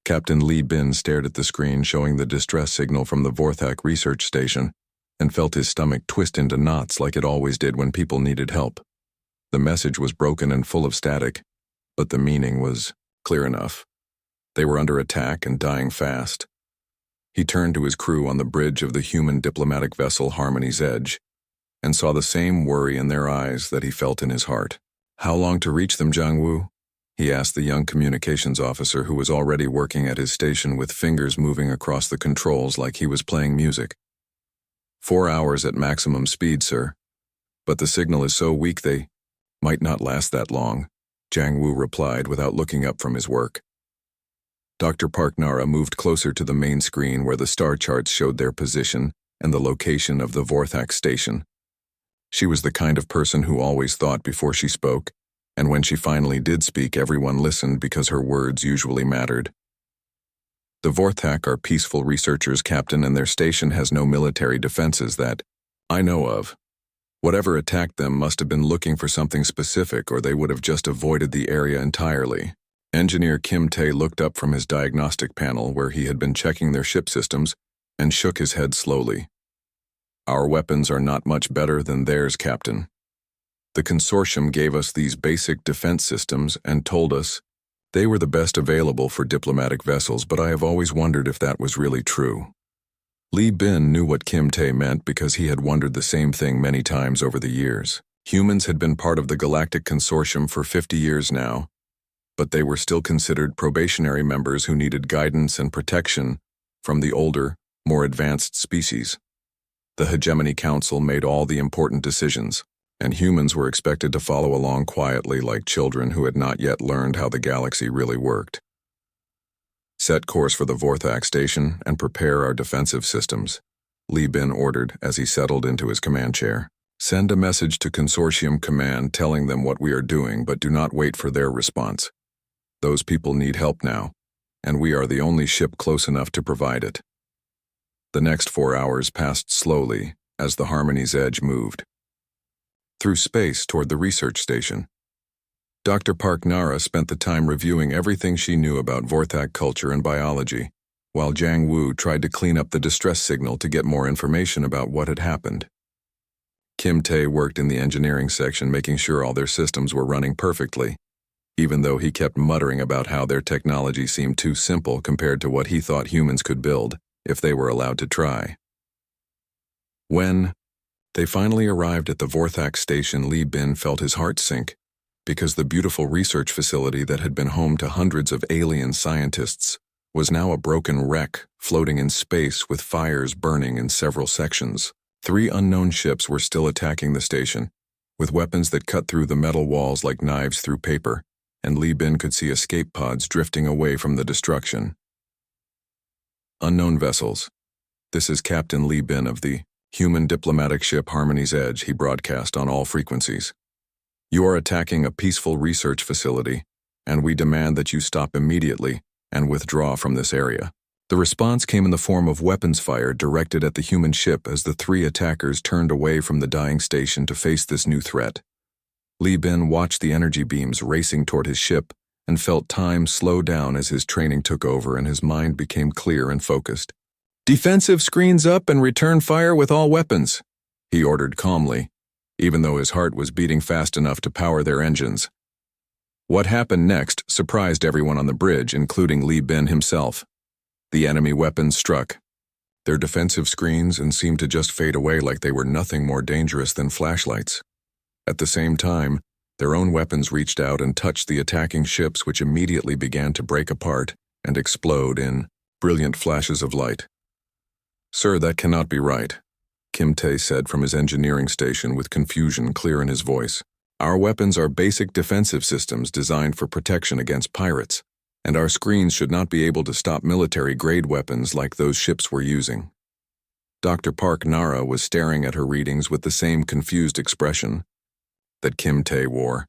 Captain Li Bin stared at the screen showing the distress signal from the Vorthak research station and felt his stomach twist into knots like it always did when people needed help. The message was broken and full of static, but the meaning was clear enough. They were under attack and dying fast. He turned to his crew on the bridge of the human diplomatic vessel Harmony's Edge and saw the same worry in their eyes that he felt in his heart. "How long to reach them, Jiang-Wu?" he asked the young communications officer who was already working at his station with fingers moving across the controls like he was playing music. 4 hours at maximum speed, sir. But the signal is so weak they might not last that long, Jiang-Wu replied without looking up from his work. Dr. Park Nara moved closer to the main screen where the star charts showed their position and the location of the Vorthak station. She was the kind of person who always thought before she spoke, and when she finally did speak, everyone listened because her words usually mattered. "The Vorthak are peaceful researchers, Captain, and their station has no military defenses that I know of. Whatever attacked them must have been looking for something specific, or they would have just avoided the area entirely." Engineer Kim Tae looked up from his diagnostic panel where he had been checking their ship systems and shook his head slowly. "Our weapons are not much better than theirs, Captain. The consortium gave us these basic defense systems and told us they were the best available for diplomatic vessels, but I have always wondered if that was really true." Li Bin knew what Kim Tae meant because he had wondered the same thing many times over the years. Humans had been part of the Galactic Consortium for 50 years now, but they were still considered probationary members who needed guidance and protection from the older, more advanced species. The Hegemony Council made all the important decisions, and humans were expected to follow along quietly like children who had not yet learned how the galaxy really worked. "Set course for the Vorthak station and prepare our defensive systems," Li Bin ordered as he settled into his command chair. "Send a message to Consortium Command telling them what we are doing, but do not wait for their response. Those people need help now, and we are the only ship close enough to provide it." The next 4 hours passed slowly as the Harmony's Edge moved through space toward the research station. Dr. Park Nara spent the time reviewing everything she knew about Vorthak culture and biology, while Jiang Wu tried to clean up the distress signal to get more information about what had happened. Kim Tae worked in the engineering section making sure all their systems were running perfectly, even though he kept muttering about how their technology seemed too simple compared to what he thought humans could build if they were allowed to try. When they finally arrived at the Vorthak station, Li Bin felt his heart sink, because the beautiful research facility that had been home to hundreds of alien scientists was now a broken wreck floating in space with fires burning in several sections. 3 unknown ships were still attacking the station, with weapons that cut through the metal walls like knives through paper, and Li Bin could see escape pods drifting away from the destruction. "Unknown vessels. This is Captain Li Bin of the human diplomatic ship Harmony's Edge," he broadcast on all frequencies. "You are attacking a peaceful research facility, and we demand that you stop immediately and withdraw from this area." The response came in the form of weapons fire directed at the human ship as the 3 attackers turned away from the dying station to face this new threat. Li Bin watched the energy beams racing toward his ship and felt time slow down as his training took over and his mind became clear and focused. "Defensive screens up and return fire with all weapons," he ordered calmly, even though his heart was beating fast enough to power their engines. What happened next surprised everyone on the bridge, including Li Bin himself. The enemy weapons struck their defensive screens and seemed to just fade away like they were nothing more dangerous than flashlights. At the same time, their own weapons reached out and touched the attacking ships, which immediately began to break apart and explode in brilliant flashes of light. "Sir, that cannot be right," Kim Tae said from his engineering station with confusion clear in his voice. "Our weapons are basic defensive systems designed for protection against pirates, and our screens should not be able to stop military-grade weapons like those ships were using." Dr. Park Nara was staring at her readings with the same confused expression that Kim Tae wore.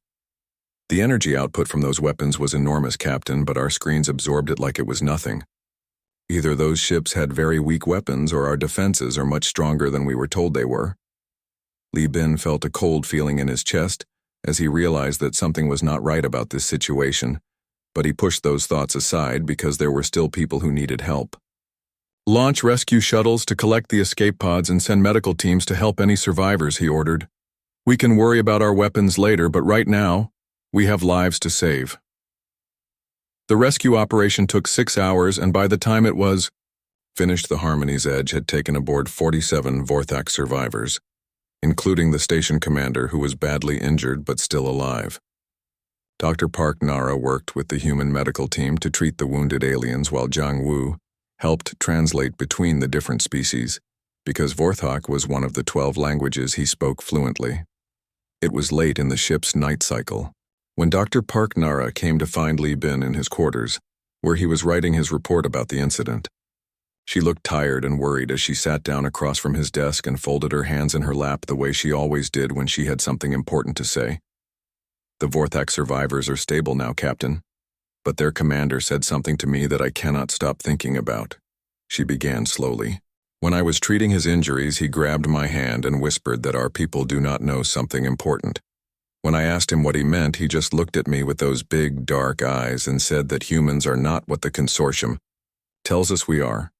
"The energy output from those weapons was enormous, Captain, but our screens absorbed it like it was nothing. Either those ships had very weak weapons or our defenses are much stronger than we were told they were." Li Bin felt a cold feeling in his chest as he realized that something was not right about this situation, but he pushed those thoughts aside because there were still people who needed help. "Launch rescue shuttles to collect the escape pods and send medical teams to help any survivors," he ordered. "We can worry about our weapons later, but right now, we have lives to save." The rescue operation took 6 hours, and by the time it was finished, the Harmony's Edge had taken aboard 47 Vorthak survivors, including the station commander who was badly injured but still alive. Dr. Park Nara worked with the human medical team to treat the wounded aliens while Zhang Wu helped translate between the different species, because Vorthak was one of the 12 languages he spoke fluently. It was late in the ship's night cycle when Dr. Park Nara came to find Li Bin in his quarters, where he was writing his report about the incident. She looked tired and worried as she sat down across from his desk and folded her hands in her lap the way she always did when she had something important to say. "The Vorthak survivors are stable now, Captain, but their commander said something to me that I cannot stop thinking about," she began slowly. "When I was treating his injuries, he grabbed my hand and whispered that our people do not know something important. When I asked him what he meant, he just looked at me with those big, dark eyes and said that humans are not what the consortium tells us we are."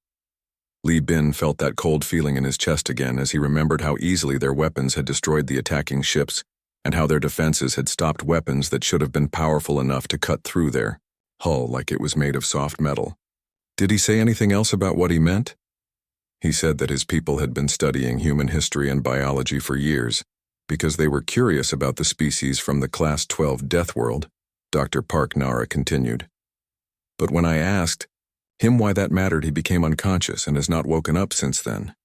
Li Bin felt that cold feeling in his chest again as he remembered how easily their weapons had destroyed the attacking ships and how their defenses had stopped weapons that should have been powerful enough to cut through their hull like it was made of soft metal. Did he say anything else about what he meant? He said that his people had been studying human history and biology for years because they were curious about the species from the Class 12 Death World, Dr. Park Nara continued. "But when I asked him why that mattered, he became unconscious and has not woken up since then."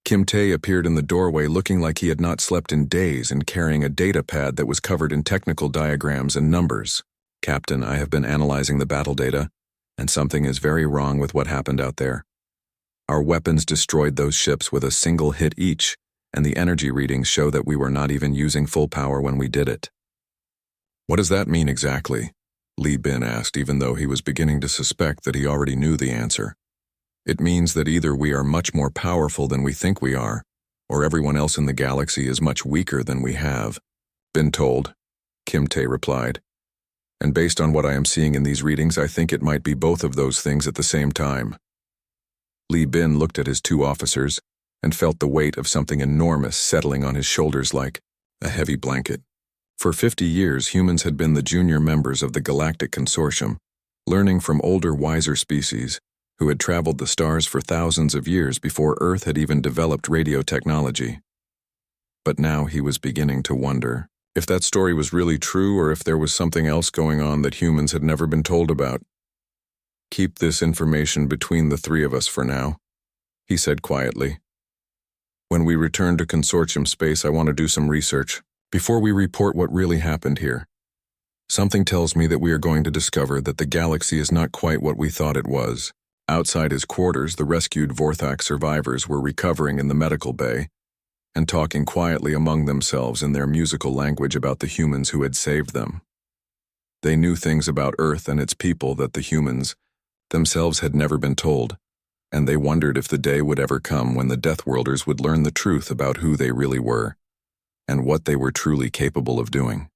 Kim Tae appeared in the doorway looking like he had not slept in days and carrying a data pad that was covered in technical diagrams and numbers. "Captain, I have been analyzing the battle data, and something is very wrong with what happened out there. Our weapons destroyed those ships with a single hit each, and the energy readings show that we were not even using full power when we did it." "What does that mean exactly?" Li Bin asked, even though he was beginning to suspect that he already knew the answer. "It means that either we are much more powerful than we think we are, or everyone else in the galaxy is much weaker than we have been told," Kim Tae replied. "And based on what I am seeing in these readings, I think it might be both of those things at the same time." Li Bin looked at his 2 officers and felt the weight of something enormous settling on his shoulders like a heavy blanket. For 50 years, humans had been the junior members of the Galactic Consortium, learning from older, wiser species who had traveled the stars for thousands of years before Earth had even developed radio technology. But now he was beginning to wonder if that story was really true or if there was something else going on that humans had never been told about. "Keep this information between the 3 of us for now," he said quietly. "When we return to Consortium space, I want to do some research before we report what really happened here. Something tells me that we are going to discover that the galaxy is not quite what we thought it was." Outside his quarters, the rescued Vorthak survivors were recovering in the medical bay and talking quietly among themselves in their musical language about the humans who had saved them. They knew things about Earth and its people that the humans themselves had never been told, and they wondered if the day would ever come when the Deathworlders would learn the truth about who they really were and what they were truly capable of doing.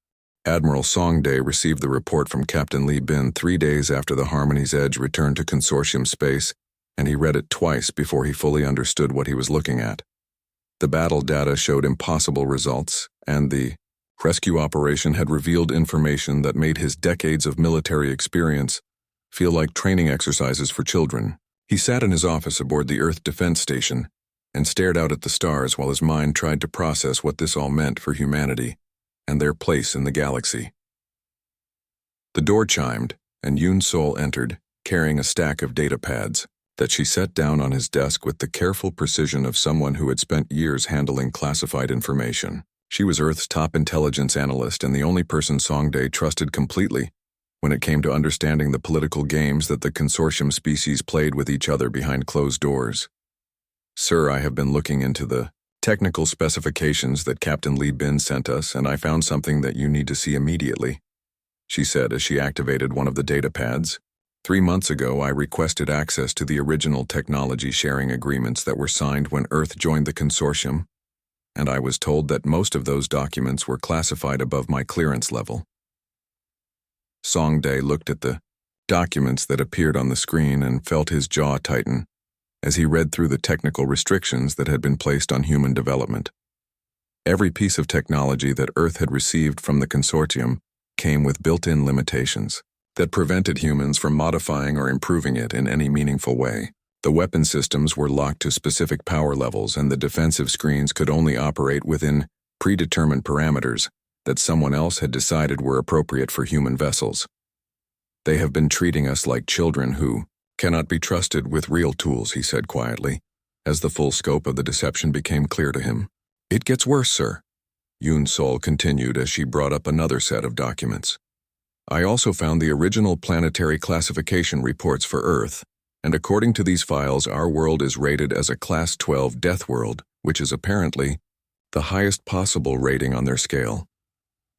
Admiral Songdae received the report from Captain Li Bin 3 days after the Harmony's Edge returned to Consortium space, and he read it twice before he fully understood what he was looking at. The battle data showed impossible results, and the rescue operation had revealed information that made his decades of military experience feel like training exercises for children. He sat in his office aboard the Earth Defense Station and stared out at the stars while his mind tried to process what this all meant for humanity and their place in the galaxy. The door chimed, and Yoon Sol entered, carrying a stack of data pads that she set down on his desk with the careful precision of someone who had spent years handling classified information. She was Earth's top intelligence analyst and the only person Songdae trusted completely when it came to understanding the political games that the consortium species played with each other behind closed doors. "Sir, I have been looking into the technical specifications that Captain Li Bin sent us, and I found something that you need to see immediately," she said as she activated one of the data pads. 3 months ago, I requested access to the original technology sharing agreements that were signed when Earth joined the consortium, and I was told that most of those documents were classified above my clearance level. Songdae looked at the documents that appeared on the screen and felt his jaw tighten as he read through the technical restrictions that had been placed on human development. Every piece of technology that Earth had received from the consortium came with built-in limitations that prevented humans from modifying or improving it in any meaningful way. The weapon systems were locked to specific power levels, and the defensive screens could only operate within predetermined parameters that someone else had decided were appropriate for human vessels. They have been treating us like children who cannot be trusted with real tools, he said quietly, as the full scope of the deception became clear to him. It gets worse, sir, Yoon Sol continued as she brought up another set of documents. I also found the original planetary classification reports for Earth, and according to these files, our world is rated as a Class 12 death world, which is apparently the highest possible rating on their scale.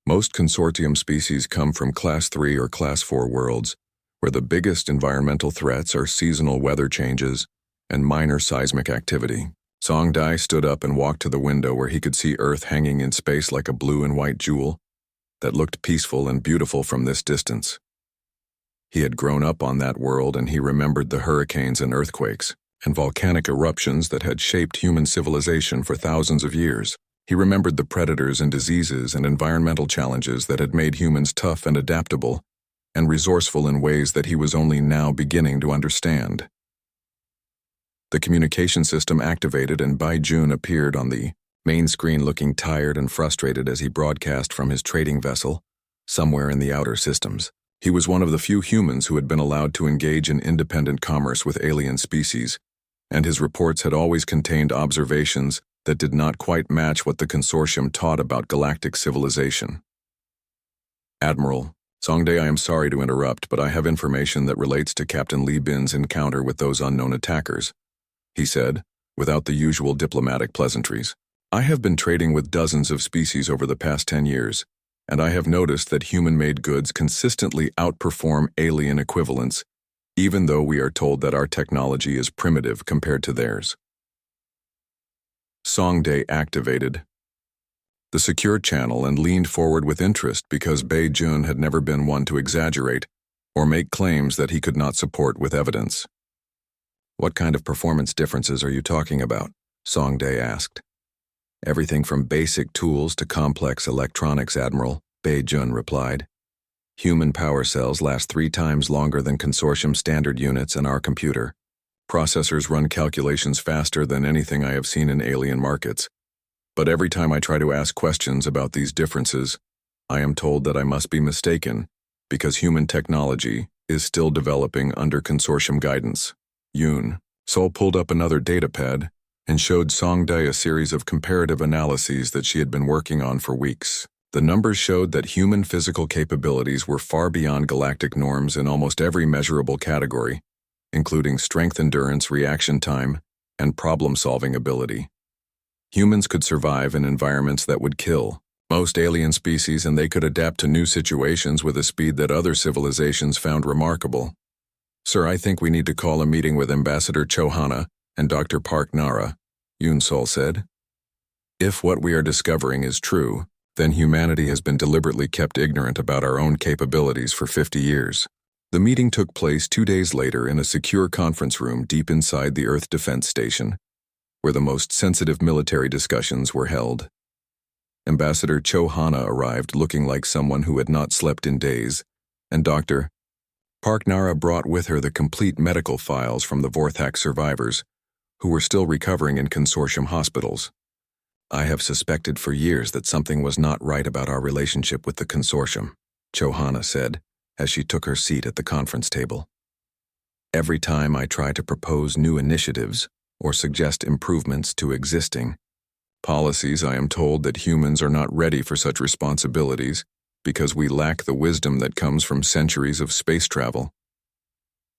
Most consortium species come from Class 3 or Class 4 worlds, where the biggest environmental threats are seasonal weather changes and minor seismic activity. Songdae stood up and walked to the window where he could see Earth hanging in space like a blue and white jewel that looked peaceful and beautiful from this distance. He had grown up on that world, and he remembered the hurricanes and earthquakes and volcanic eruptions that had shaped human civilization for thousands of years. He remembered the predators and diseases and environmental challenges that had made humans tough and adaptable and resourceful in ways that he was only now beginning to understand. The communication system activated, and Bai Jun appeared on the main screen looking tired and frustrated as he broadcast from his trading vessel somewhere in the outer systems. He was one of the few humans who had been allowed to engage in independent commerce with alien species, and his reports had always contained observations that did not quite match what the consortium taught about galactic civilization. Admiral, Songdae, I am sorry to interrupt, but I have information that relates to Captain Li Bin's encounter with those unknown attackers, he said, without the usual diplomatic pleasantries. I have been trading with dozens of species over the past 10 years, and I have noticed that human-made goods consistently outperform alien equivalents, even though we are told that our technology is primitive compared to theirs. Songdae activated the secure channel and leaned forward with interest because Bai Jun had never been one to exaggerate or make claims that he could not support with evidence. What kind of performance differences are you talking about? Songdae asked. Everything from basic tools to complex electronics, Admiral, Bai Jun replied. Human power cells last 3 times longer than consortium standard units in our computer. Processors run calculations faster than anything I have seen in alien markets. But every time I try to ask questions about these differences, I am told that I must be mistaken because human technology is still developing under consortium guidance. Yoon Sol pulled up another datapad and showed Songdae a series of comparative analyses that she had been working on for weeks. The numbers showed that human physical capabilities were far beyond galactic norms in almost every measurable category, including strength, endurance, reaction time, and problem-solving ability. Humans could survive in environments that would kill most alien species, and they could adapt to new situations with a speed that other civilizations found remarkable. Sir, I think we need to call a meeting with Ambassador Cho Hana and Dr. Park Nara, Yoon Sol said. If what we are discovering is true, then humanity has been deliberately kept ignorant about our own capabilities for 50 years. The meeting took place 2 days later in a secure conference room deep inside the Earth Defense Station, where the most sensitive military discussions were held. Ambassador Cho Hana arrived looking like someone who had not slept in days, and Dr. Park Nara brought with her the complete medical files from the Vorthak survivors, who were still recovering in consortium hospitals. I have suspected for years that something was not right about our relationship with the consortium, Cho Hana said, as she took her seat at the conference table. Every time I try to propose new initiatives or suggest improvements to existing policies, I am told that humans are not ready for such responsibilities because we lack the wisdom that comes from centuries of space travel.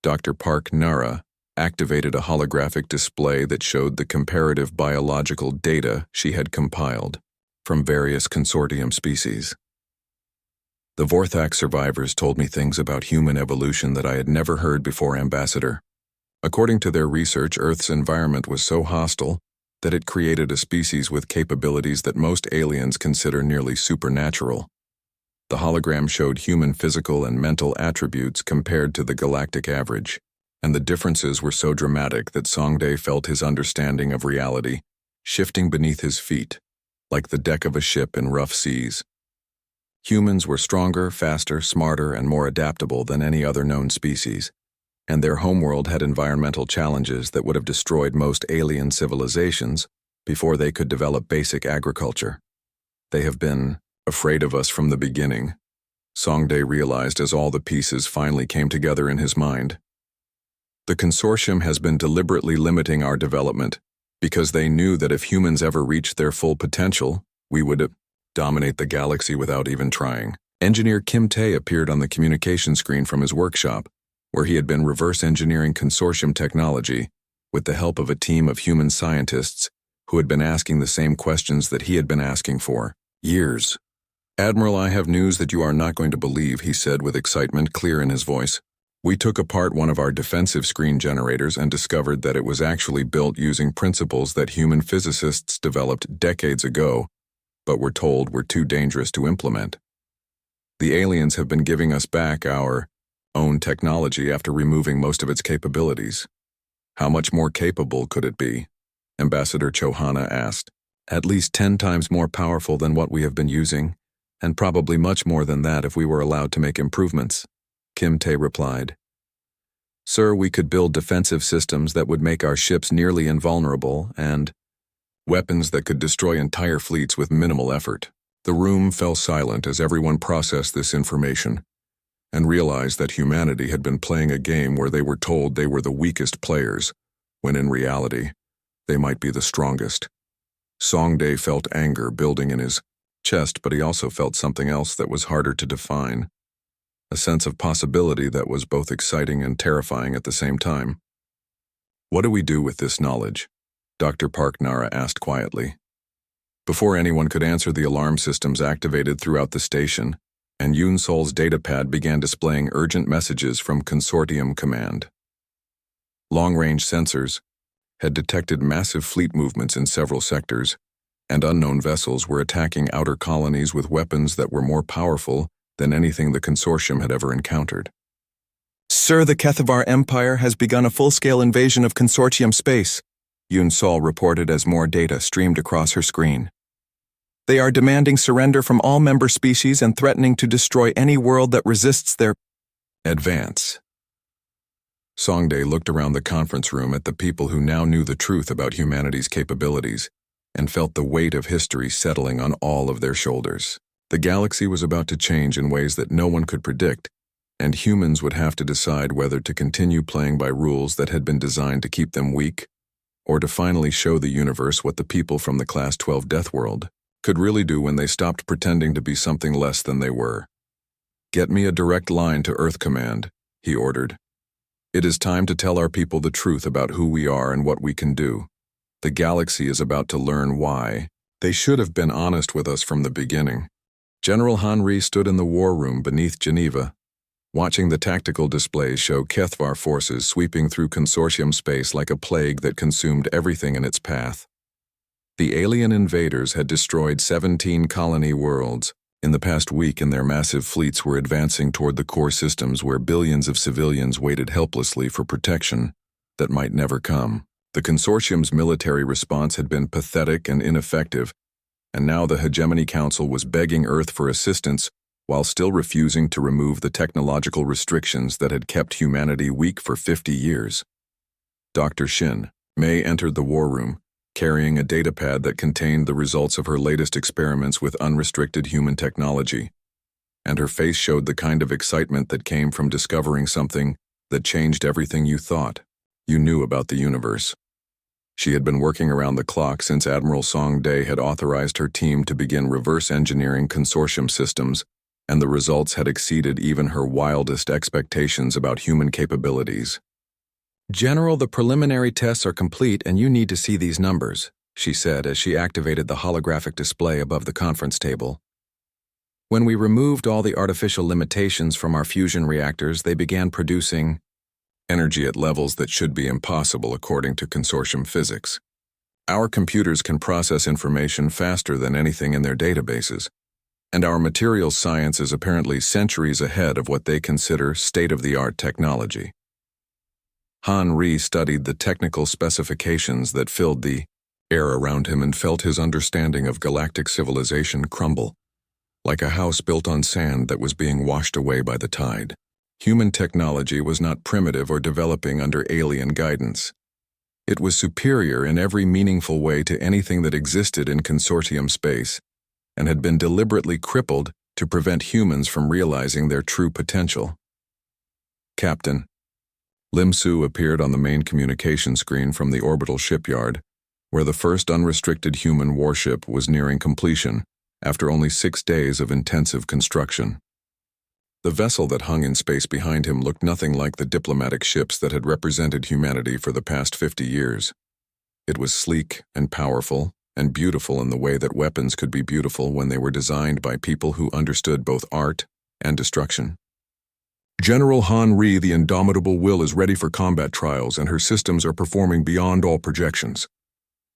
Dr. Park Nara activated a holographic display that showed the comparative biological data she had compiled from various consortium species. The Vorthak survivors told me things about human evolution that I had never heard before, Ambassador. According to their research, Earth's environment was so hostile that it created a species with capabilities that most aliens consider nearly supernatural. The hologram showed human physical and mental attributes compared to the galactic average, and the differences were so dramatic that Songday felt his understanding of reality shifting beneath his feet, like the deck of a ship in rough seas. Humans were stronger, faster, smarter, and more adaptable than any other known species, and their homeworld had environmental challenges that would have destroyed most alien civilizations before they could develop basic agriculture. They have been afraid of us from the beginning, Songday realized as all the pieces finally came together in his mind. The consortium has been deliberately limiting our development because they knew that if humans ever reached their full potential, we would dominate the galaxy without even trying. Engineer Kim Tae appeared on the communication screen from his workshop, where he had been reverse engineering consortium technology with the help of a team of human scientists who had been asking the same questions that he had been asking for years. "Admiral, I have news that you are not going to believe," he said with excitement clear in his voice. "We took apart one of our defensive screen generators and discovered that it was actually built using principles that human physicists developed decades ago, but were told were too dangerous to implement. The aliens have been giving us back our own technology after removing most of its capabilities." "How much more capable could it be?" Ambassador Chohana asked. "At least 10 times more powerful than what we have been using, and probably much more than that if we were allowed to make improvements," Kim Tae replied. "Sir, we could build defensive systems that would make our ships nearly invulnerable and weapons that could destroy entire fleets with minimal effort." The room fell silent as everyone processed this information and realized that humanity had been playing a game where they were told they were the weakest players, when in reality, they might be the strongest. Songday felt anger building in his chest, but he also felt something else that was harder to define, a sense of possibility that was both exciting and terrifying at the same time. "What do we do with this knowledge?" Dr. Park Nara asked quietly. Before anyone could answer, the alarm systems activated throughout the station, and Yoon Sol's datapad began displaying urgent messages from Consortium Command. Long-range sensors had detected massive fleet movements in several sectors, and unknown vessels were attacking outer colonies with weapons that were more powerful than anything the consortium had ever encountered. "Sir, the Kethavar Empire has begun a full-scale invasion of consortium space," Yoon Sol reported as more data streamed across her screen. "They are demanding surrender from all member species and threatening to destroy any world that resists their advance." Songday looked around the conference room at the people who now knew the truth about humanity's capabilities and felt the weight of history settling on all of their shoulders. The galaxy was about to change in ways that no one could predict, and humans would have to decide whether to continue playing by rules that had been designed to keep them weak, or to finally show the universe what the people from the Class 12 Deathworld could really do when they stopped pretending to be something less than they were. "Get me a direct line to Earth Command," he ordered. "It is time to tell our people the truth about who we are and what we can do. The galaxy is about to learn why they should have been honest with us from the beginning." General Henri stood in the war room beneath Geneva, watching the tactical displays show Kethvar forces sweeping through consortium space like a plague that consumed everything in its path. The alien invaders had destroyed 17 colony worlds in the past week, and their massive fleets were advancing toward the core systems where billions of civilians waited helplessly for protection that might never come. The consortium's military response had been pathetic and ineffective, and now the Hegemony Council was begging Earth for assistance while still refusing to remove the technological restrictions that had kept humanity weak for 50 years. Dr. Shin May entered the war room, carrying a datapad that contained the results of her latest experiments with unrestricted human technology, and her face showed the kind of excitement that came from discovering something that changed everything you thought you knew about the universe. She had been working around the clock since Admiral Song Dae had authorized her team to begin reverse engineering consortium systems, and the results had exceeded even her wildest expectations about human capabilities. "General, the preliminary tests are complete and you need to see these numbers," she said as she activated the holographic display above the conference table. "When we removed all the artificial limitations from our fusion reactors, they began producing energy at levels that should be impossible according to consortium physics. Our computers can process information faster than anything in their databases, and our materials science is apparently centuries ahead of what they consider state-of-the-art technology. Han Ri studied the technical specifications that filled the air around him and felt his understanding of galactic civilization crumble, like a house built on sand that was being washed away by the tide. Human technology was not primitive or developing under alien guidance. It was superior in every meaningful way to anything that existed in consortium space, and had been deliberately crippled to prevent humans from realizing their true potential. Captain. Lim Su appeared on the main communication screen from the orbital shipyard, where the first unrestricted human warship was nearing completion after only 6 days of intensive construction. The vessel that hung in space behind him looked nothing like the diplomatic ships that had represented humanity for the past 50 years. It was sleek and powerful and beautiful in the way that weapons could be beautiful when they were designed by people who understood both art and destruction. General Han Ri, the indomitable will, is ready for combat trials, and her systems are performing beyond all projections.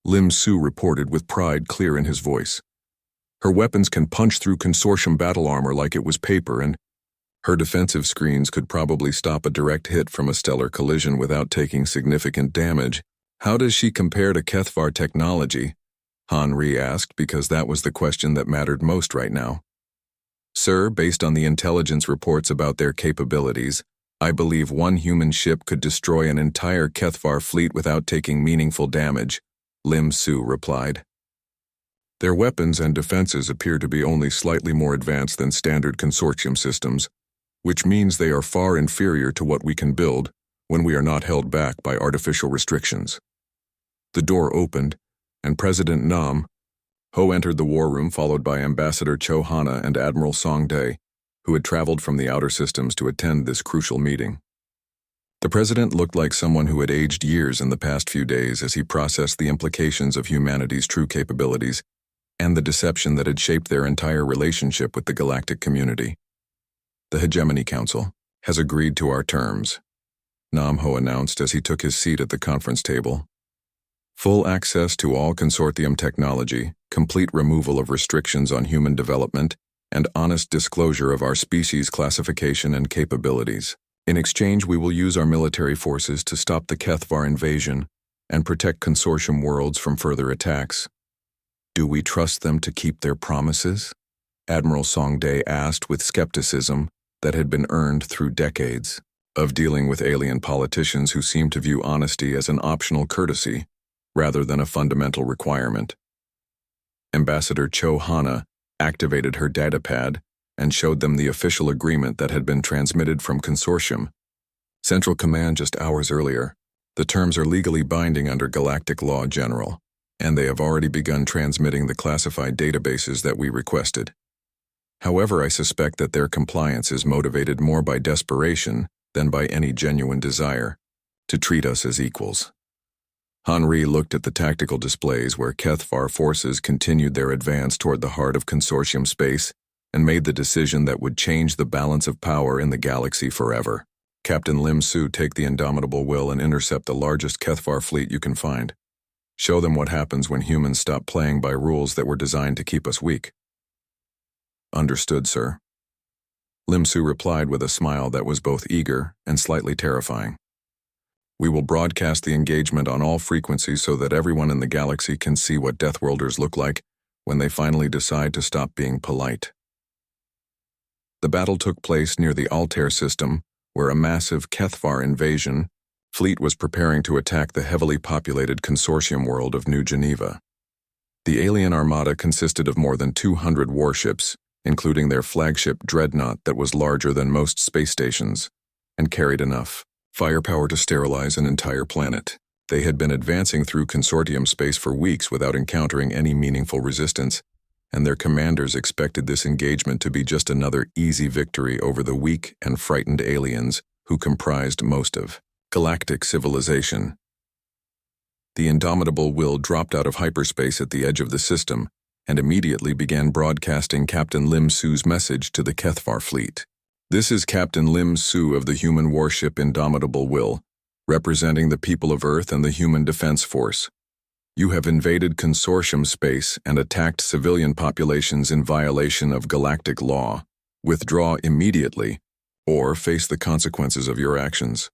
Lim Su reported with pride clear in his voice. Her weapons can punch through consortium battle armor like it was paper, and her defensive screens could probably stop a direct hit from a stellar collision without taking significant damage. How does she compare to Kethvar technology? Han Ri asked, because that was the question that mattered most right now. Sir, based on the intelligence reports about their capabilities, I believe one human ship could destroy an entire Kethvar fleet without taking meaningful damage, Lim Su replied. Their weapons and defenses appear to be only slightly more advanced than standard consortium systems, which means they are far inferior to what we can build when we are not held back by artificial restrictions. The door opened, and President Nam Ho entered the war room, followed by Ambassador Cho Hana and Admiral Song Dae, who had traveled from the outer systems to attend this crucial meeting. The president looked like someone who had aged years in the past few days as he processed the implications of humanity's true capabilities and the deception that had shaped their entire relationship with the galactic community. The Hegemony Council has agreed to our terms, Nam Ho announced as he took his seat at the conference table. Full access to all consortium technology, complete removal of restrictions on human development, and honest disclosure of our species' classification and capabilities. In exchange, we will use our military forces to stop the Kethvar invasion and protect consortium worlds from further attacks. Do we trust them to keep their promises? Admiral Song Dae asked with skepticism that had been earned through decades of dealing with alien politicians who seemed to view honesty as an optional courtesy rather than a fundamental requirement. Ambassador Cho Hana activated her datapad and showed them the official agreement that had been transmitted from Consortium Central Command just hours earlier. The terms are legally binding under Galactic Law General, and they have already begun transmitting the classified databases that we requested. However, I suspect that their compliance is motivated more by desperation than by any genuine desire to treat us as equals. Han Ri looked at the tactical displays where Kethvar forces continued their advance toward the heart of consortium space and made the decision that would change the balance of power in the galaxy forever. Captain Lim Su, take the indomitable will and intercept the largest Kethvar fleet you can find. Show them what happens when humans stop playing by rules that were designed to keep us weak. Understood, sir. Lim Su replied with a smile that was both eager and slightly terrifying. We will broadcast the engagement on all frequencies so that everyone in the galaxy can see what Deathworlders look like when they finally decide to stop being polite. The battle took place near the Altair system, where a massive Kethvar invasion fleet was preparing to attack the heavily populated consortium world of New Geneva. The alien armada consisted of more than 200 warships, including their flagship dreadnought that was larger than most space stations, and carried enough firepower to sterilize an entire planet. They had been advancing through consortium space for weeks without encountering any meaningful resistance, and their commanders expected this engagement to be just another easy victory over the weak and frightened aliens who comprised most of galactic civilization. The indomitable will dropped out of hyperspace at the edge of the system and immediately began broadcasting Captain Lim Su's message to the Kethvar fleet. This is Captain Lim Su of the human warship Indomitable Will, representing the people of Earth and the Human Defense Force. You have invaded consortium space and attacked civilian populations in violation of galactic law. Withdraw immediately, or face the consequences of your actions.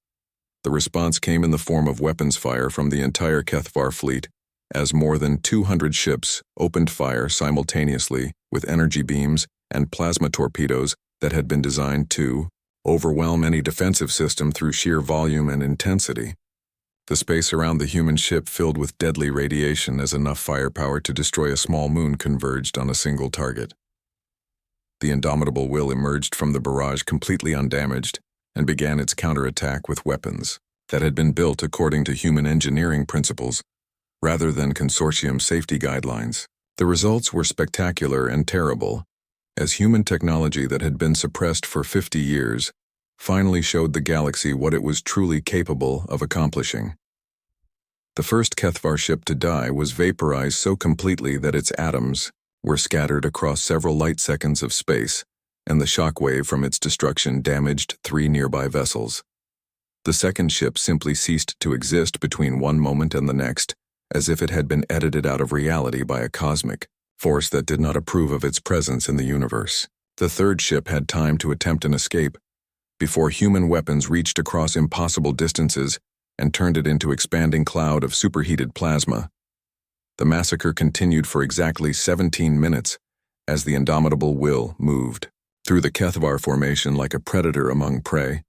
The response came in the form of weapons fire from the entire HFY fleet, as more than 200 ships opened fire simultaneously with energy beams and plasma torpedoes that had been designed to overwhelm any defensive system through sheer volume and intensity. The space around the human ship filled with deadly radiation as enough firepower to destroy a small moon converged on a single target. The indomitable will emerged from the barrage completely undamaged and began its counterattack with weapons that had been built according to human engineering principles rather than consortium safety guidelines. The results were spectacular and terrible, as human technology that had been suppressed for 50 years finally showed the galaxy what it was truly capable of accomplishing. The first HFY ship to die was vaporized so completely that its atoms were scattered across several light seconds of space, and the shockwave from its destruction damaged 3 nearby vessels. The second ship simply ceased to exist between one moment and the next, as if it had been edited out of reality by a cosmic force that did not approve of its presence in the universe. The third ship had time to attempt an escape before human weapons reached across impossible distances and turned it into expanding cloud of superheated plasma. The massacre continued for exactly 17 minutes as the indomitable will moved through the HFY formation like a predator among prey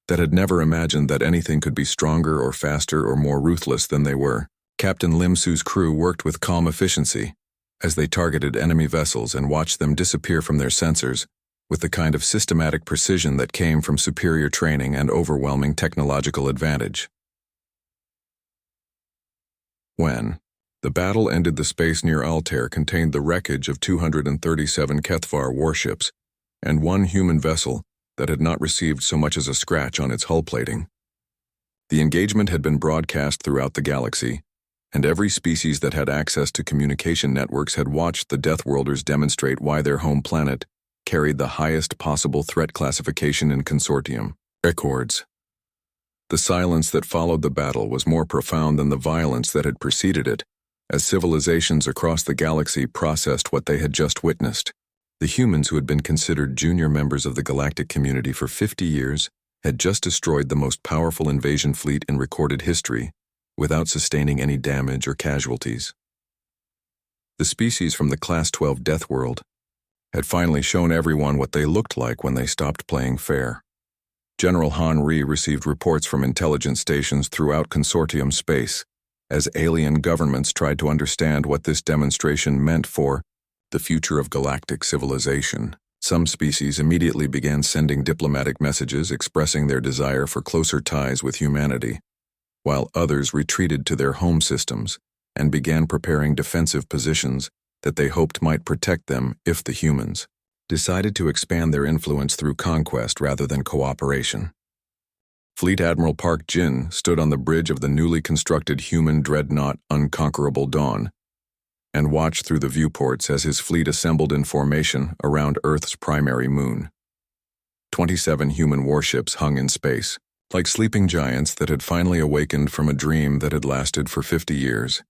that had never imagined that anything could be stronger or faster or more ruthless than they were. Captain Lim Su's crew worked with calm efficiency as they targeted enemy vessels and watched them disappear from their sensors with the kind of systematic precision that came from superior training and overwhelming technological advantage. When the battle ended, the space near Altair contained the wreckage of 237 HFY warships and 1 human vessel that had not received so much as a scratch on its hull plating. The engagement had been broadcast throughout the galaxy, and every species that had access to communication networks had watched the Deathworlders demonstrate why their home planet carried the highest possible threat classification in consortium records. The silence that followed the battle was more profound than the violence that had preceded it, as civilizations across the galaxy processed what they had just witnessed. The humans who had been considered junior members of the galactic community for 50 years had just destroyed the most powerful invasion fleet in recorded history without sustaining any damage or casualties. The species from the Class 12 Death World had finally shown everyone what they looked like when they stopped playing fair. General Han Ri received reports from intelligence stations throughout consortium space as alien governments tried to understand what this demonstration meant for the future of galactic civilization. Some species immediately began sending diplomatic messages expressing their desire for closer ties with humanity, while others retreated to their home systems and began preparing defensive positions that they hoped might protect them if the humans decided to expand their influence through conquest rather than cooperation. Fleet Admiral Park Jin stood on the bridge of the newly constructed human dreadnought Unconquerable Dawn and watched through the viewports as his fleet assembled in formation around Earth's primary moon. 27 human warships hung in space, like sleeping giants that had finally awakened from a dream that had lasted for 50 years.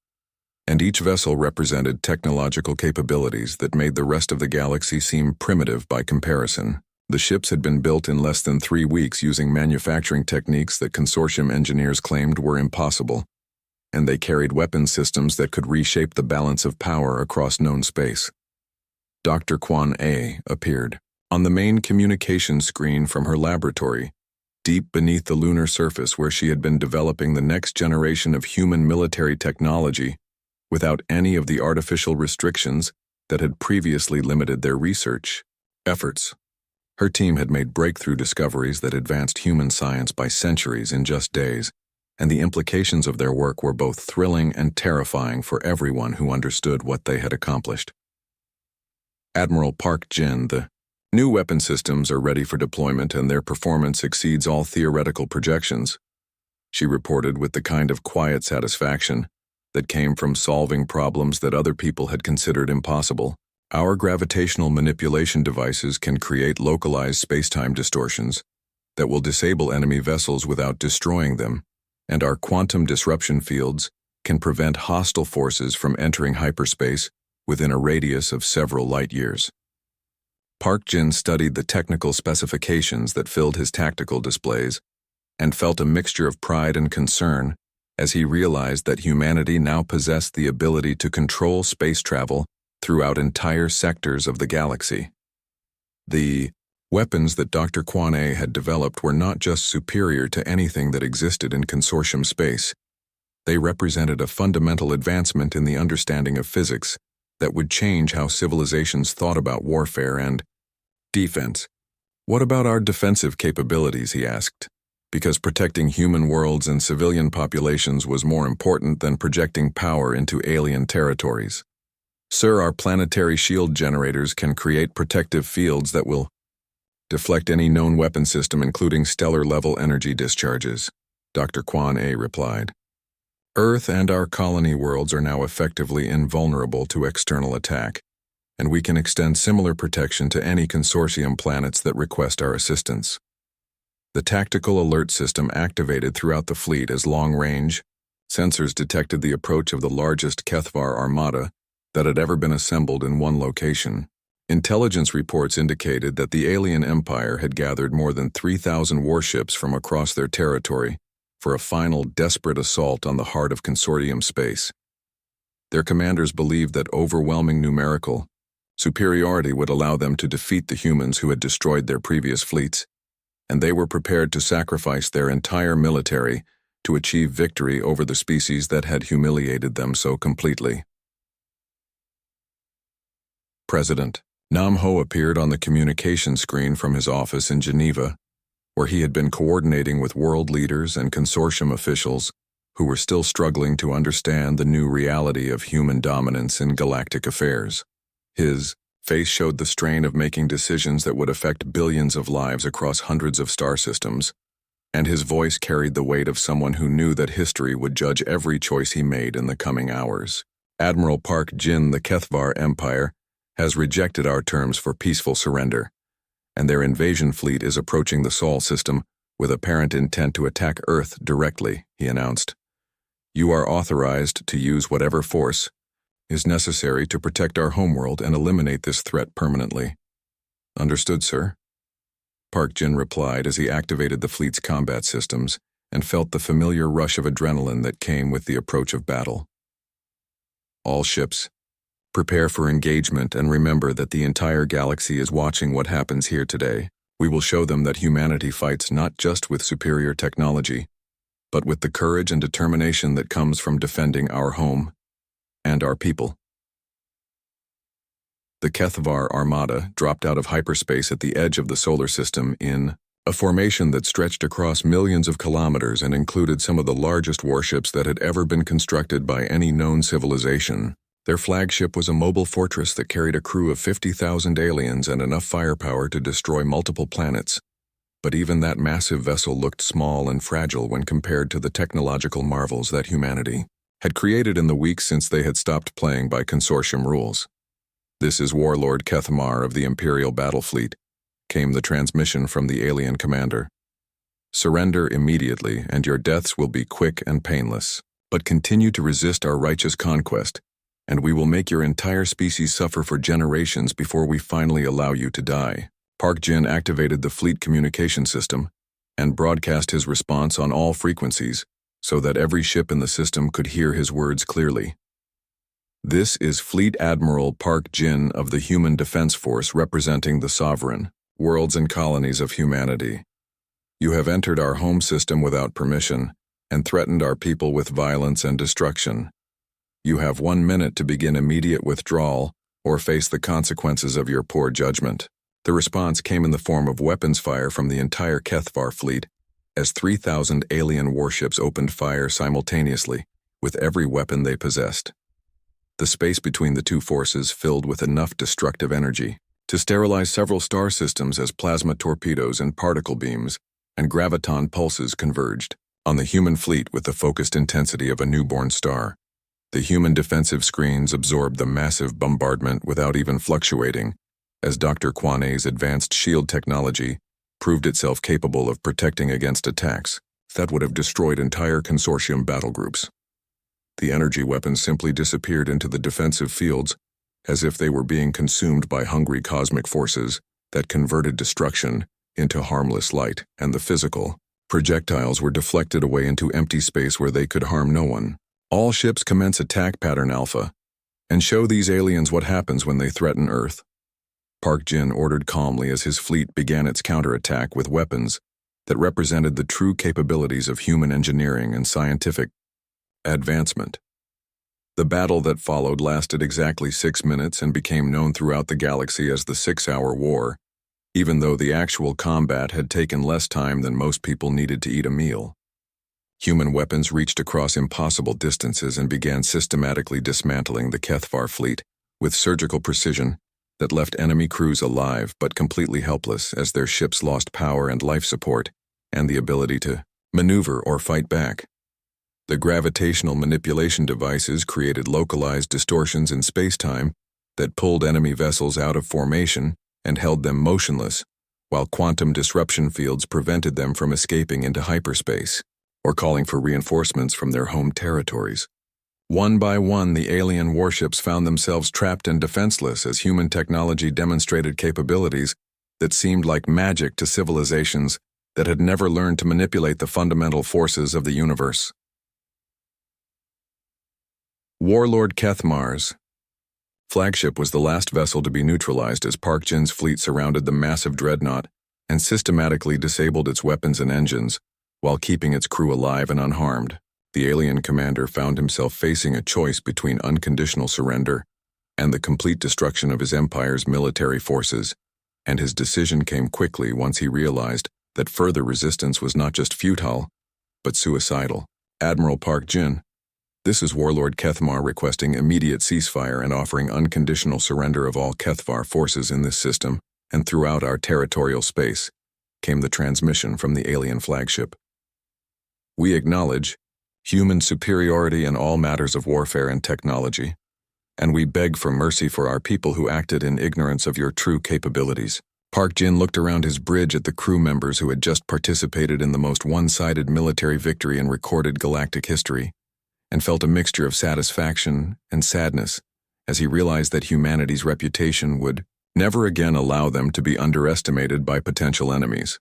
And each vessel represented technological capabilities that made the rest of the galaxy seem primitive by comparison. The ships had been built in less than 3 weeks using manufacturing techniques that consortium engineers claimed were impossible, and they carried weapon systems that could reshape the balance of power across known space. Dr. Kwan A appeared on the main communication screen from her laboratory, deep beneath the lunar surface where she had been developing the next generation of human military technology without any of the artificial restrictions that had previously limited their research efforts. Her team had made breakthrough discoveries that advanced human science by centuries in just days, and the implications of their work were both thrilling and terrifying for everyone who understood what they had accomplished. Admiral Park Jin, the new weapon systems are ready for deployment and their performance exceeds all theoretical projections, she reported with the kind of quiet satisfaction that came from solving problems that other people had considered impossible. Our gravitational manipulation devices can create localized space-time distortions that will disable enemy vessels without destroying them, and our quantum disruption fields can prevent hostile forces from entering hyperspace within a radius of several light years. Park Jin studied the technical specifications that filled his tactical displays and felt a mixture of pride and concern as he realized that humanity now possessed the ability to control space travel throughout entire sectors of the galaxy. The weapons that Dr. Quan A had developed were not just superior to anything that existed in consortium space. They represented a fundamental advancement in the understanding of physics that would change how civilizations thought about warfare and defense. What about our defensive capabilities, he asked, because protecting human worlds and civilian populations was more important than projecting power into alien territories. Sir, our planetary shield generators can create protective fields that will deflect any known weapon system, including stellar-level energy discharges, Dr. Quan A replied. Earth and our colony worlds are now effectively invulnerable to external attack, and we can extend similar protection to any consortium planets that request our assistance. The tactical alert system activated throughout the fleet as long-range sensors detected the approach of the largest HFY armada that had ever been assembled in one location. Intelligence reports indicated that the alien empire had gathered more than 3,000 warships from across their territory for a final desperate assault on the heart of consortium space. Their commanders believed that overwhelming numerical superiority would allow them to defeat the humans who had destroyed their previous fleets, and they were prepared to sacrifice their entire military to achieve victory over the species that had humiliated them so completely. President Nam Ho appeared on the communication screen from his office in Geneva, where he had been coordinating with world leaders and consortium officials who were still struggling to understand the new reality of human dominance in galactic affairs. His face showed the strain of making decisions that would affect billions of lives across hundreds of star systems, and his voice carried the weight of someone who knew that history would judge every choice he made in the coming hours. Admiral Park Jin, the HFY Empire, has rejected our terms for peaceful surrender, and their invasion fleet is approaching the Sol system with apparent intent to attack Earth directly, he announced. You are authorized to use whatever force is necessary to protect our homeworld and eliminate this threat permanently. Understood, sir? Park Jin replied as he activated the fleet's combat systems and felt the familiar rush of adrenaline that came with the approach of battle. All ships, prepare for engagement and remember that the entire galaxy is watching what happens here today. We will show them that humanity fights not just with superior technology, but with the courage and determination that comes from defending our home and our people. The HFY Armada dropped out of hyperspace at the edge of the solar system in a formation that stretched across millions of kilometers and included some of the largest warships that had ever been constructed by any known civilization. Their flagship was a mobile fortress that carried a crew of 50,000 aliens and enough firepower to destroy multiple planets. But even that massive vessel looked small and fragile when compared to the technological marvels that humanity had created in the weeks since they had stopped playing by consortium rules. This is Warlord Kethmar of the Imperial Battle Fleet, came the transmission from the alien commander. Surrender immediately, and your deaths will be quick and painless. But continue to resist our righteous conquest, and we will make your entire species suffer for generations before we finally allow you to die. Park Jin activated the fleet communication system and broadcast his response on all frequencies so that every ship in the system could hear his words clearly. This is Fleet Admiral Park Jin of the Human Defense Force representing the sovereign worlds and colonies of humanity. You have entered our home system without permission and threatened our people with violence and destruction. You have 1 minute to begin immediate withdrawal or face the consequences of your poor judgment. The response came in the form of weapons fire from the entire HFY fleet, as 3,000 alien warships opened fire simultaneously, with every weapon they possessed. The space between the two forces filled with enough destructive energy to sterilize several star systems as plasma torpedoes and particle beams and graviton pulses converged on the human fleet with the focused intensity of a newborn star. The human defensive screens absorbed the massive bombardment without even fluctuating, as Dr. Quan A's advanced shield technology proved itself capable of protecting against attacks that would have destroyed entire consortium battle groups. The energy weapons simply disappeared into the defensive fields, as if they were being consumed by hungry cosmic forces that converted destruction into harmless light, and the physical projectiles were deflected away into empty space where they could harm no one. All ships commence attack pattern Alpha, and show these aliens what happens when they threaten Earth. Park Jin ordered calmly as his fleet began its counterattack with weapons that represented the true capabilities of human engineering and scientific advancement. The battle that followed lasted exactly 6 minutes and became known throughout the galaxy as the 6-Hour War, even though the actual combat had taken less time than most people needed to eat a meal. Human weapons reached across impossible distances and began systematically dismantling the Kethvar fleet with surgical precision that left enemy crews alive but completely helpless as their ships lost power and life support and the ability to maneuver or fight back. The gravitational manipulation devices created localized distortions in space-time that pulled enemy vessels out of formation and held them motionless, while quantum disruption fields prevented them from escaping into hyperspace or calling for reinforcements from their home territories. One by one, the alien warships found themselves trapped and defenseless as human technology demonstrated capabilities that seemed like magic to civilizations that had never learned to manipulate the fundamental forces of the universe. Warlord Kethmar's flagship was the last vessel to be neutralized as Park Jin's fleet surrounded the massive dreadnought and systematically disabled its weapons and engines while keeping its crew alive and unharmed. The alien commander found himself facing a choice between unconditional surrender and the complete destruction of his empire's military forces, and his decision came quickly once he realized that further resistance was not just futile, but suicidal. Admiral Park Jin, this is Warlord Kethmar requesting immediate ceasefire and offering unconditional surrender of all Kethvar forces in this system and throughout our territorial space, came the transmission from the alien flagship. We acknowledge human superiority in all matters of warfare and technology, and we beg for mercy for our people who acted in ignorance of your true capabilities. Park Jin looked around his bridge at the crew members who had just participated in the most one-sided military victory in recorded galactic history, and felt a mixture of satisfaction and sadness as he realized that humanity's reputation would never again allow them to be underestimated by potential enemies.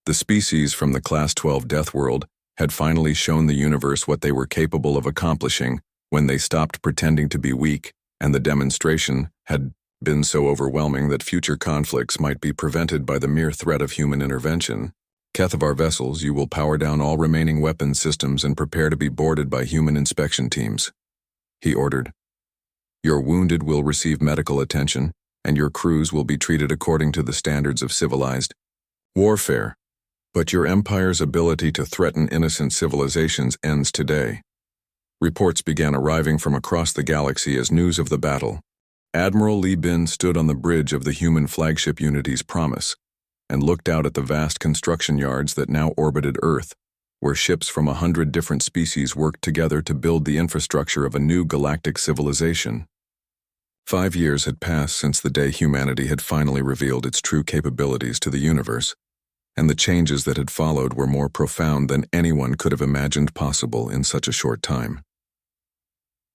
The species from the Class 12 Deathworld had finally shown the universe what they were capable of accomplishing when they stopped pretending to be weak, and the demonstration had been so overwhelming that future conflicts might be prevented by the mere threat of human intervention. Kethvar vessels, you will power down all remaining weapons systems and prepare to be boarded by human inspection teams, he ordered. Your wounded will receive medical attention, and your crews will be treated according to the standards of civilized warfare. But your empire's ability to threaten innocent civilizations ends today. Reports began arriving from across the galaxy as news of the battle. Admiral Li Bin stood on the bridge of the human flagship Unity's Promise and looked out at the vast construction yards that now orbited Earth, where ships from 100 different species worked together to build the infrastructure of a new galactic civilization. 5 years had passed since the day humanity had finally revealed its true capabilities to the universe, and the changes that had followed were more profound than anyone could have imagined possible in such a short time.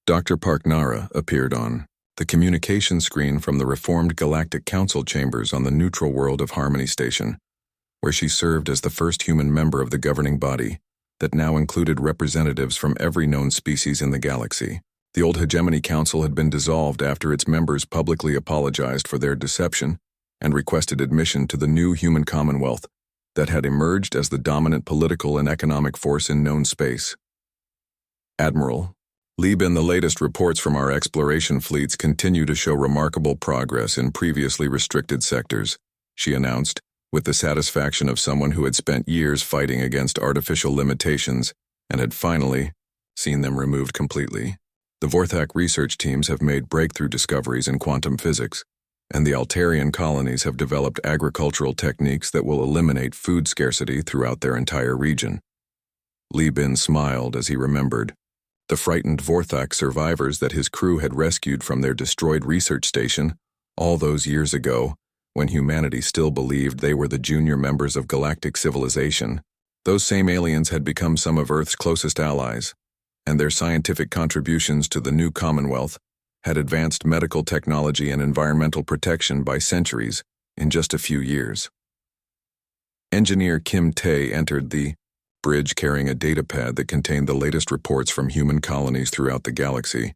Dr. Park Nara appeared on the communication screen from the Reformed Galactic Council chambers on the neutral world of Harmony Station, where she served as the first human member of the governing body that now included representatives from every known species in the galaxy. The old Hegemony Council had been dissolved after its members publicly apologized for their deception and requested admission to the new human commonwealth that had emerged as the dominant political and economic force in known space. Admiral Li Bin, the latest reports from our exploration fleets continue to show remarkable progress in previously restricted sectors, she announced, with the satisfaction of someone who had spent years fighting against artificial limitations and had finally seen them removed completely. The Vorthak research teams have made breakthrough discoveries in quantum physics, and the Altarian colonies have developed agricultural techniques that will eliminate food scarcity throughout their entire region. Li Bin smiled as he remembered the frightened Vorthak survivors that his crew had rescued from their destroyed research station all those years ago, when humanity still believed they were the junior members of galactic civilization. Those same aliens had become some of Earth's closest allies, and their scientific contributions to the new Commonwealth had advanced medical technology and environmental protection by centuries in just a few years. Engineer Kim Tae entered the bridge carrying a datapad that contained the latest reports from human colonies throughout the galaxy,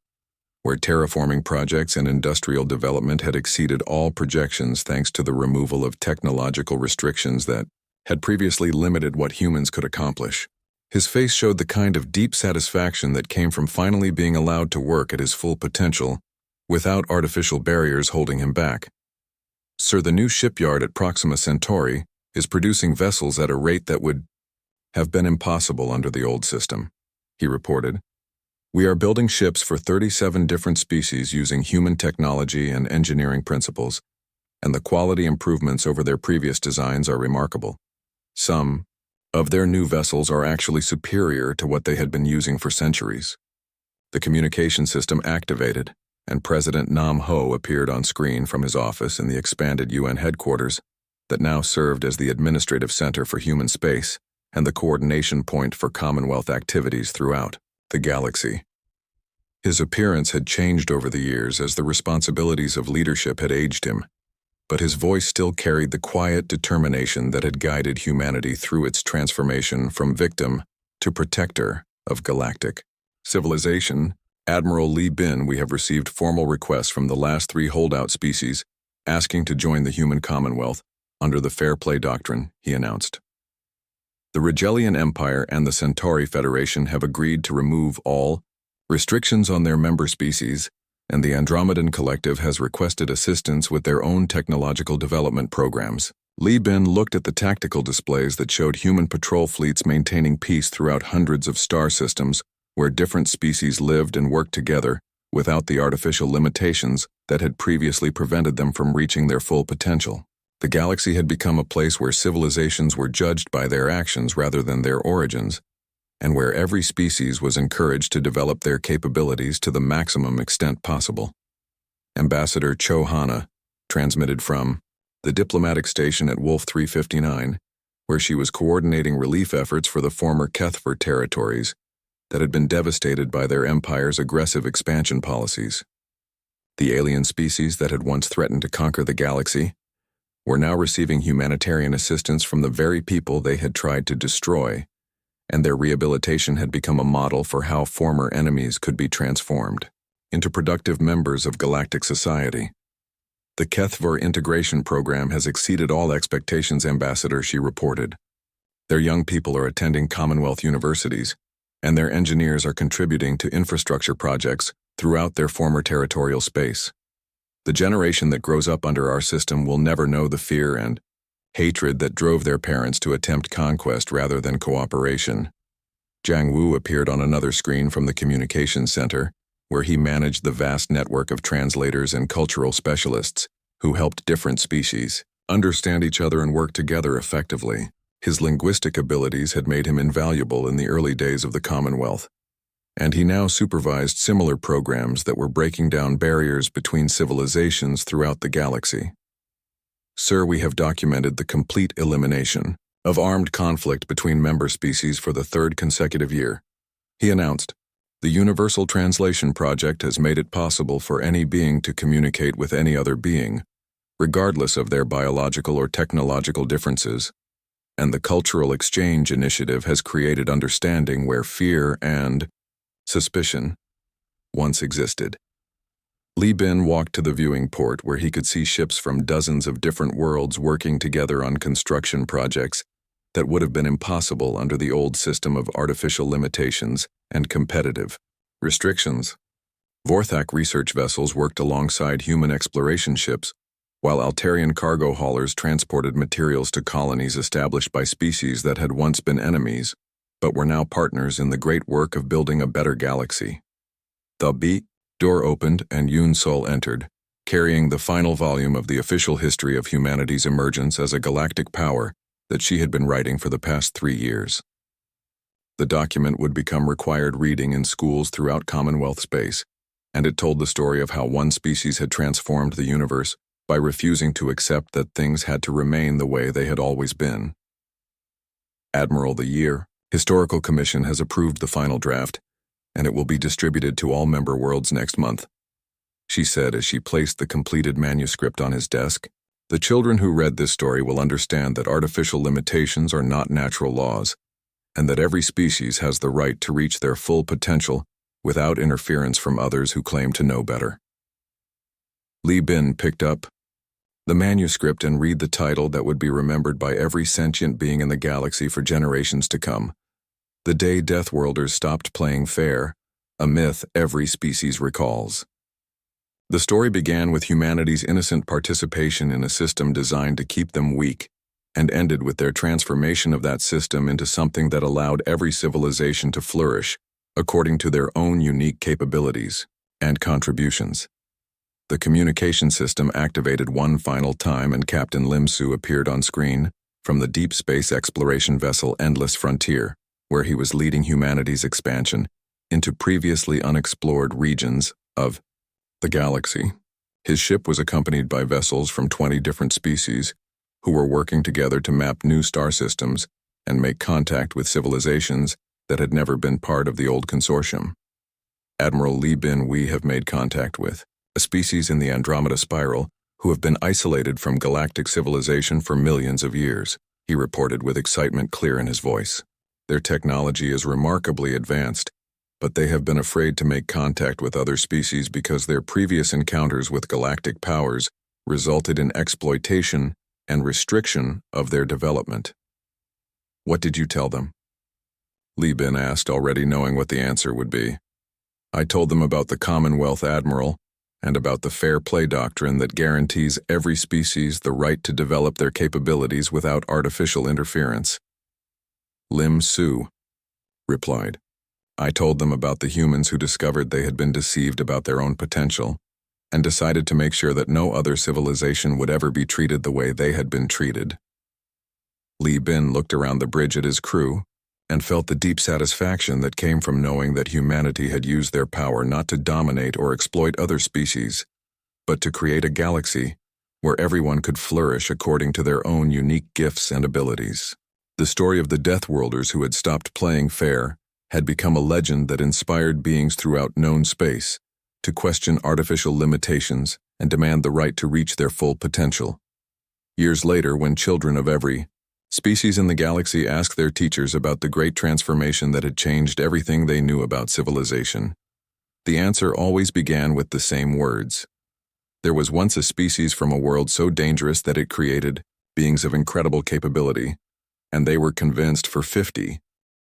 where terraforming projects and industrial development had exceeded all projections thanks to the removal of technological restrictions that had previously limited what humans could accomplish. His face showed the kind of deep satisfaction that came from finally being allowed to work at his full potential, without artificial barriers holding him back. "Sir, the new shipyard at Proxima Centauri is producing vessels at a rate that would have been impossible under the old system," he reported. "We are building ships for 37 different species using human technology and engineering principles, and the quality improvements over their previous designs are remarkable. Some of their new vessels are actually superior to what they had been using for centuries." The communication system activated, and President Nam Ho appeared on screen from his office in the expanded UN headquarters that now served as the administrative center for human space and the coordination point for Commonwealth activities throughout the galaxy. His appearance had changed over the years as the responsibilities of leadership had aged him, but his voice still carried the quiet determination that had guided humanity through its transformation from victim to protector of galactic civilization. "Admiral Lee Bin, we have received formal requests from the last 3 holdout species asking to join the human Commonwealth under the Fair Play Doctrine," he announced. "The Regellian Empire and the Centauri Federation have agreed to remove all restrictions on their member species, and the Andromedan Collective has requested assistance with their own technological development programs." Lee Bin looked at the tactical displays that showed human patrol fleets maintaining peace throughout hundreds of star systems where different species lived and worked together without the artificial limitations that had previously prevented them from reaching their full potential. The galaxy had become a place where civilizations were judged by their actions rather than their origins, and where every species was encouraged to develop their capabilities to the maximum extent possible. Ambassador Cho Hana transmitted from the diplomatic station at Wolf 359, where she was coordinating relief efforts for the former Kethver territories that had been devastated by their empire's aggressive expansion policies. The alien species that had once threatened to conquer the galaxy were now receiving humanitarian assistance from the very people they had tried to destroy, and their rehabilitation had become a model for how former enemies could be transformed into productive members of galactic society. "The Kethver integration program has exceeded all expectations, Ambassador," she reported. "Their young people are attending Commonwealth universities, and their engineers are contributing to infrastructure projects throughout their former territorial space. The generation that grows up under our system will never know the fear and hatred that drove their parents to attempt conquest rather than cooperation." Jiang Wu appeared on another screen from the communications center, where he managed the vast network of translators and cultural specialists who helped different species understand each other and work together effectively. His linguistic abilities had made him invaluable in the early days of the Commonwealth, and he now supervised similar programs that were breaking down barriers between civilizations throughout the galaxy. "Sir, we have documented the complete elimination of armed conflict between member species for the 3rd consecutive year," he announced. "The Universal Translation Project has made it possible for any being to communicate with any other being, regardless of their biological or technological differences, and the Cultural Exchange Initiative has created understanding where fear and suspicion once existed." Lee Bin walked to the viewing port where he could see ships from dozens of different worlds working together on construction projects that would have been impossible under the old system of artificial limitations and competitive restrictions. Vorthak research vessels worked alongside human exploration ships, while Altarian cargo haulers transported materials to colonies established by species that had once been enemies, but were now partners in the great work of building a better galaxy. The B door opened and Yoon Sol entered, carrying the final volume of the official history of humanity's emergence as a galactic power that she had been writing for the past 3 years. The document would become required reading in schools throughout Commonwealth space, and it told the story of how one species had transformed the universe by refusing to accept that things had to remain the way they had always been. Admiral, the Year Historical Commission has approved the final draft, and it will be distributed to all member worlds next month," she said as she placed the completed manuscript on his desk. "The children who read this story will understand that artificial limitations are not natural laws, and that every species has the right to reach their full potential without interference from others who claim to know better." Li Bin picked up the manuscript and read the title that would be remembered by every sentient being in the galaxy for generations to come. "The Day Deathworlders Stopped Playing Fair, a Myth Every Species Recalls." The story began with humanity's innocent participation in a system designed to keep them weak, and ended with their transformation of that system into something that allowed every civilization to flourish according to their own unique capabilities and contributions. The communication system activated one final time and Captain Lim Su appeared on screen from the deep space exploration vessel Endless Frontier, where he was leading humanity's expansion into previously unexplored regions of the galaxy. His ship was accompanied by vessels from 20 different species who were working together to map new star systems and make contact with civilizations that had never been part of the old consortium. Admiral Li Bin we have made contact with a species in the Andromeda Spiral who have been isolated from galactic civilization for millions of years, he reported with excitement clear in his voice. Their technology is remarkably advanced, but they have been afraid to make contact with other species because their previous encounters with galactic powers resulted in exploitation and restriction of their development. "What did you tell them?" Li Bin asked, already knowing what the answer would be. "I told them about the Commonwealth Admiral and about the fair play doctrine that guarantees every species the right to develop their capabilities without artificial interference." Lim Su replied, "I told them about the humans who discovered they had been deceived about their own potential and decided to make sure that no other civilization would ever be treated the way they had been treated." Li Bin looked around the bridge at his crew and felt the deep satisfaction that came from knowing that humanity had used their power not to dominate or exploit other species, but to create a galaxy where everyone could flourish according to their own unique gifts and abilities. The story of the Deathworlders who had stopped playing fair had become a legend that inspired beings throughout known space to question artificial limitations and demand the right to reach their full potential. Years later, when children of every species in the galaxy asked their teachers about the great transformation that had changed everything they knew about civilization, the answer always began with the same words. There was once a species from a world so dangerous that it created beings of incredible capability, and they were convinced for 50